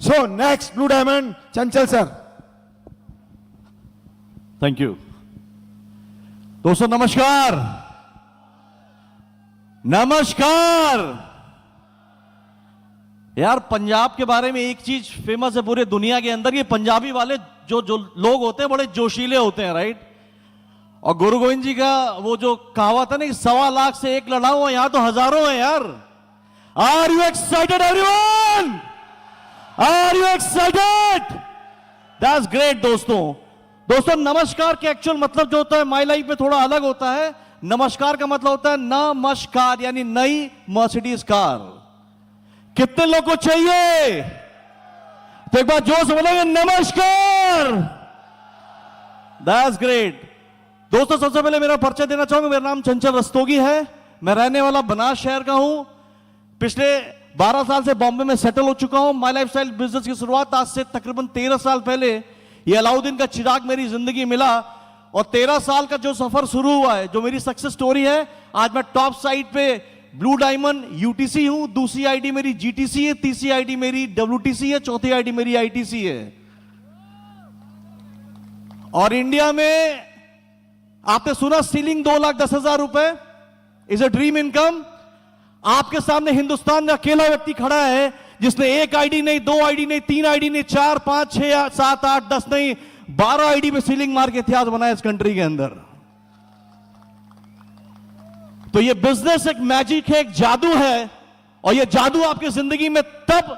So next, Blue Diamond, Chanchal sir. Thank you. दोस्तों नमस्कार। नमस्कार। यार पंजाब के बारे में एक चीज फेमस है पूरे दुनिया के अंदर, ये पंजाबी वाले जो जो लोग होते हैं बड़े जोशीले होते हैं, राइट। और गुरु गोविंद जी का वो जो कहावत है ना कि 1.25 लाख से एक लड़ा हुआ, यहां तो हजारों है यार। Are you excited everyone? Are you excited? That's great. दोस्तों नमस्कार के एक्चुअल मतलब जो होता है माय लाइफ में थोड़ा अलग होता है। नमस्कार का मतलब होता है नमस्कार, यानी नई मर्सिडीज कार। कितने लोग को चाहिए? तो एक बार जोर से बोलेंगे नमस्कार। That's great. दोस्तों सबसे पहले मेरा परिचय देना चाहूंगा। मेरा नाम चंचल रस्तोगी है। मैं रहने वाला बनास शहर का हूं। पिछले 12 साल से बॉम्बे में सेटल हो चुका हूं। माय लाइफस्टाइल बिजनेस की शुरुआत आज से तकरीबन 13 साल पहले ये अलाउद्दीन का चिराग मेरी जिंदगी मिला, और 13 साल का जो सफर शुरू हुआ है, जो मेरी सक्सेस स्टोरी है, आज मैं टॉप साइड पे ब्लू डायमंड यूटीसी हूं। दूसरी आईडी मेरी जीटीसी है, तीसरी आईडी मेरी डब्ल्यूटीसी है, चौथी आईडी मेरी आईटीसी है। और इंडिया में आपने सुना सीलिंग 2,10,000 रुपए इज अ ड्रीम इनकम। आपके सामने हिंदुस्तान में अकेला व्यक्ति खड़ा है जिसने एक आईडी नहीं, 2 आईडी नहीं, 3 आईडी नहीं, 4, 5, 6, 7, 8, 10 नहीं, 12 आईडी पे सीलिंग मार के इतिहास बनाया इस कंट्री के अंदर। तो ये बिजनेस एक मैजिक है, एक जादू है, और ये जादू आपकी जिंदगी में तब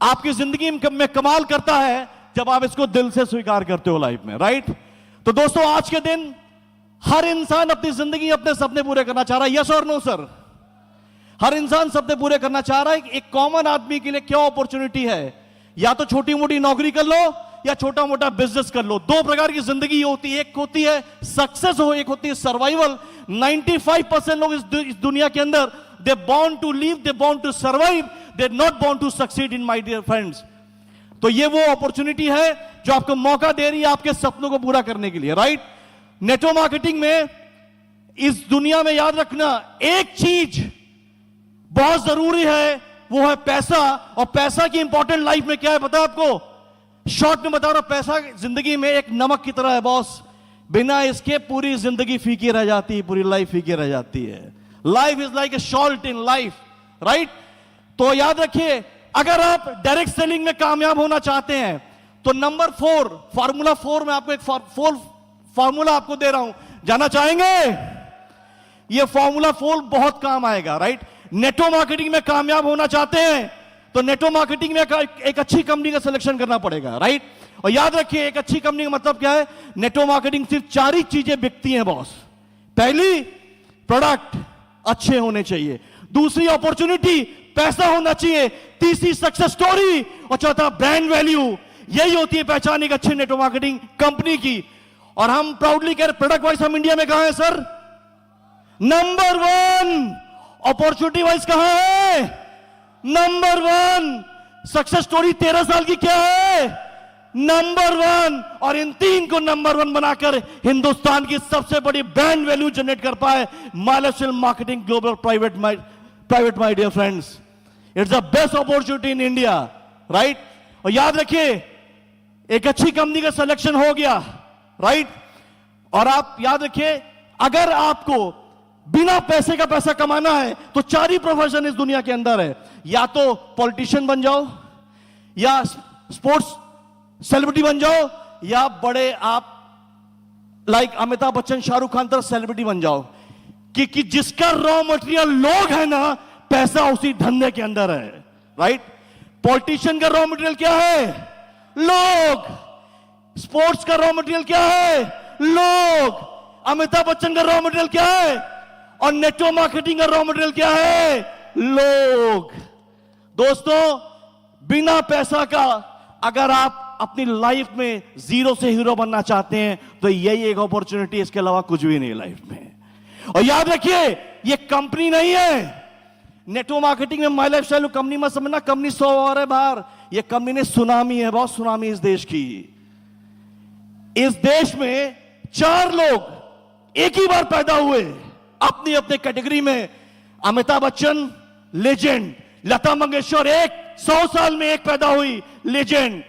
आपकी जिंदगी में कमाल करता है जब आप इसको दिल से स्वीकार करते हो लाइफ में, राइट। तो दोस्तों आज के दिन हर इंसान अपनी जिंदगी अपने सपने पूरे करना चाह रहा है। यस और नो सर? हर इंसान सपने पूरे करना चाह रहा है। एक कॉमन आदमी के लिए क्या अपॉर्चुनिटी है? या तो छोटी मोटी नौकरी कर लो या छोटा मोटा बिजनेस कर लो। 2 प्रकार की जिंदगी होती है, एक होती है सक्सेस हो, एक होती है सर्वाइवल। 95% लोग इस दुनिया के अंदर they born to live, they born to survive, they not born to succeed in my dear friends. तो ये वो अपॉर्चुनिटी है जो आपको मौका दे रही है आपके सपनों को पूरा करने के लिए, राइट। नेटवर्क मार्केटिंग में इस दुनिया में याद रखना एक चीज बहुत जरूरी है, वो है पैसा। और पैसा की इंपॉर्टेंट लाइफ में क्या है पता है आपको? शॉर्ट में बता रहा हूं, पैसा जिंदगी में एक नमक की तरह है बॉस। बिना इसके पूरी जिंदगी फीकी रह जाती है, पूरी लाइफ फीकी रह जाती है। Life is like a salt in life, right. तो याद रखिए, अगर आप डायरेक्ट सेलिंग में कामयाब होना चाहते हैं तो नंबर 4 फार्मूला 4 में आपको एक फार्मूला आपको दे रहा हूं, जाना चाहेंगे? ये फार्मूला 4 बहुत काम आएगा, राइट। नेटवर्क मार्केटिंग में कामयाब होना चाहते हैं तो नेटवर्क मार्केटिंग में एक अच्छी कंपनी का सिलेक्शन करना पड़ेगा, राइट। और याद रखिए एक अच्छी कंपनी का मतलब क्या है? नेटवर्क मार्केटिंग सिर्फ 4 ही चीजें बिकती हैं बॉस। पहली, प्रोडक्ट अच्छे होने चाहिए। दूसरी, अपॉर्चुनिटी, पैसा होना चाहिए। तीसरी, सक्सेस स्टोरी। और चौथा, ब्रांड वैल्यू। यही होती है पहचान एक अच्छे नेटवर्क मार्केटिंग कंपनी की। और हम प्राउडली कह रहे, प्रोडक्ट वाइज हम इंडिया में कहां है सर? नंबर 1। अपॉर्चुनिटी वाइज कहां है? नंबर 1। सक्सेस स्टोरी 13 साल की क्या है? नंबर 1। और इन 3 को नंबर 1 बनाकर हिंदुस्तान की सबसे बड़ी ब्रांड वैल्यू जनरेट कर पाए my lifestyle marketing global private my dear friends. It's the best opportunity in India, right. और याद रखिए एक अच्छी कंपनी का सिलेक्शन हो गया, राइट। और आप याद रखिए, अगर आपको बिना पैसे का पैसा कमाना है तो 4 ही प्रोफेशन इस दुनिया के अंदर है। या तो पॉलिटिशियन बन जाओ, या स्पोर्ट्स सेलिब्रिटी बन जाओ, या बड़े आप लाइक अमिताभ बच्चन, शाहरुख खान तरह सेलिब्रिटी बन जाओ। कि जिसका रॉ मटेरियल लोग है ना, पैसा उसी धंधे के अंदर है, राइट। पॉलिटिशियन का रॉ मटेरियल क्या है? लोग। स्पोर्ट्स का रॉ मटेरियल क्या है? लोग। अमिताभ बच्चन का रॉ मटेरियल क्या है? और नेटवर्क मार्केटिंग का रॉ मटेरियल क्या है? लोग। दोस्तों बिना पैसा का अगर आप अपनी लाइफ में 0 से हीरो बनना चाहते हैं तो यही एक अपॉर्चुनिटी, इसके अलावा कुछ भी नहीं लाइफ में। और याद रखिए ये कंपनी नहीं है। नेटवर्क मार्केटिंग में माय लाइफस्टाइल कंपनी मत समझना, कंपनी 100 और है बाहर। ये कंपनी ने सुनामी है, बहुत सुनामी इस देश की। इस देश में 4 लोग एक ही बार पैदा हुए अपनी अपने कैटेगरी में। अमिताभ बच्चन लेजेंड, लता मंगेशकर एक 100 साल में एक पैदा हुई लेजेंड,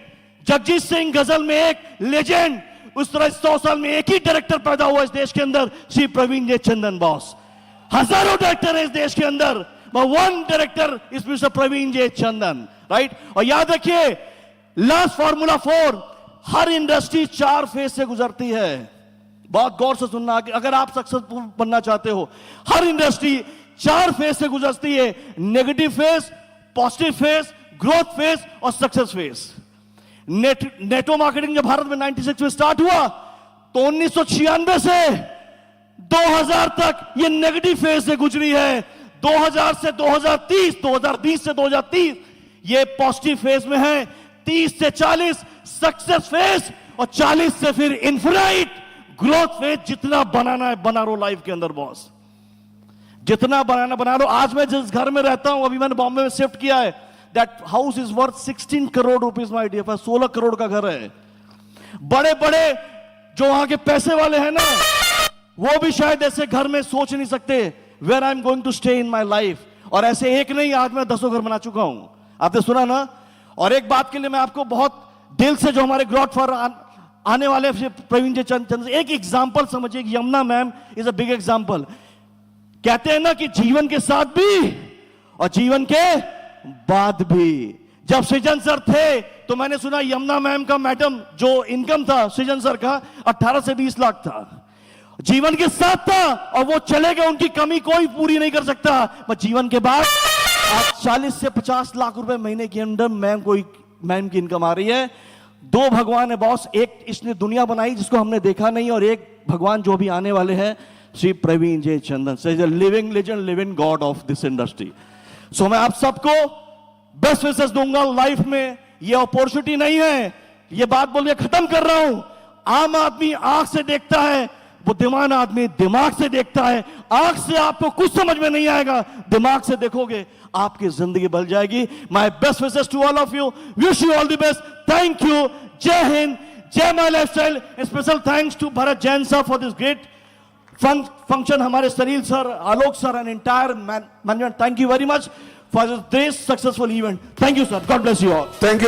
जगजीत सिंह गजल में एक लेजेंड, उस तरह 100 साल में एक ही डायरेक्टर पैदा हुआ इस देश के अंदर, श्री प्रवीण जे चंदन बॉस। हजारों डायरेक्टर है इस देश के अंदर, one director is mister Praveen J Chandan, right. और याद रखिए, लास्ट फार्मूला 4, हर इंडस्ट्री 4 फेज से गुजरती है। बहुत गौर से सुनना, अगर आप सक्सेसफुल बनना चाहते हो, हर इंडस्ट्री 4 फेज से गुजरती है, negative phase, positive phase, growth phase और सक्सेस फेज। नेटो मार्केटिंग जब भारत में 96 में स्टार्ट हुआ, तो 1996 से 2000 तक ये नेगेटिव फेज से गुजरी है। 2000 से 2030, 2020 से 2030 ये पॉजिटिव फेज में है। 30 से 40 सक्सेस फेज, और 40 से फिर इन्फिनाइट ग्रोथ फेज। जितना बनाना है बना लो लाइफ के अंदर बॉस, जितना बनाना बना लो। आज मैं जिस घर में रहता हूं, अभी मैंने बॉम्बे में शिफ्ट किया है, that house is worth 16 crore rupees my dear friend. 16 crore का घर है। बड़े बड़े जो वहां के पैसे वाले हैं ना, वो भी शायद ऐसे घर में सोच नहीं सकते where I am going to stay in my life. और ऐसे एक नहीं, आज मैं 10 घर बना चुका हूं, आपने सुना ना। और एक बात के लिए मैं आपको बहुत दिल से, जो हमारे ग्रॉड फॉर आने वाले प्रवीण जी चंद, एक एग्जाम्पल समझिए। Yamuna ma'am is a big example. कहते हैं ना कि जीवन के साथ भी और जीवन के बाद भी। जब सृजन सर थे तो मैंने सुना यमुना मैम का, मैडम जो इनकम था सृजन सर का 18 से 20 लाख था, जीवन के साथ था, और वो चले गए, उनकी कमी कोई पूरी नहीं कर सकता। बस जीवन के बाद आज 40 से 50 लाख रुपए महीने के अंदर मैम की इनकम आ रही है। 2 भगवान है बॉस, एक इसने दुनिया बनाई जिसको हमने देखा नहीं, और एक भगवान जो भी आने वाले हैं, Shri Praveen J Chandan. So is a living legend, living god of this industry. So मैं आप सबको बेस्ट विशेस दूंगा लाइफ में। ये अपॉर्चुनिटी नहीं है, ये बात बोल के खत्म कर रहा हूं। आम आदमी आंख से देखता है, बुद्धिमान आदमी दिमाग से देखता है। आंख से आपको कुछ समझ में नहीं आएगा, दिमाग से देखोगे आपकी जिंदगी बदल जाएगी। My best wishes to all of you, wish you all the best, thank you, जय हिंद, जय my lifestyle. Special thanks to Bharat Jain sir for this great function, हमारे Salil sir, Alok sir and entire management, thank you very much for this successful event. Thank you sir, god bless you all. Thank you.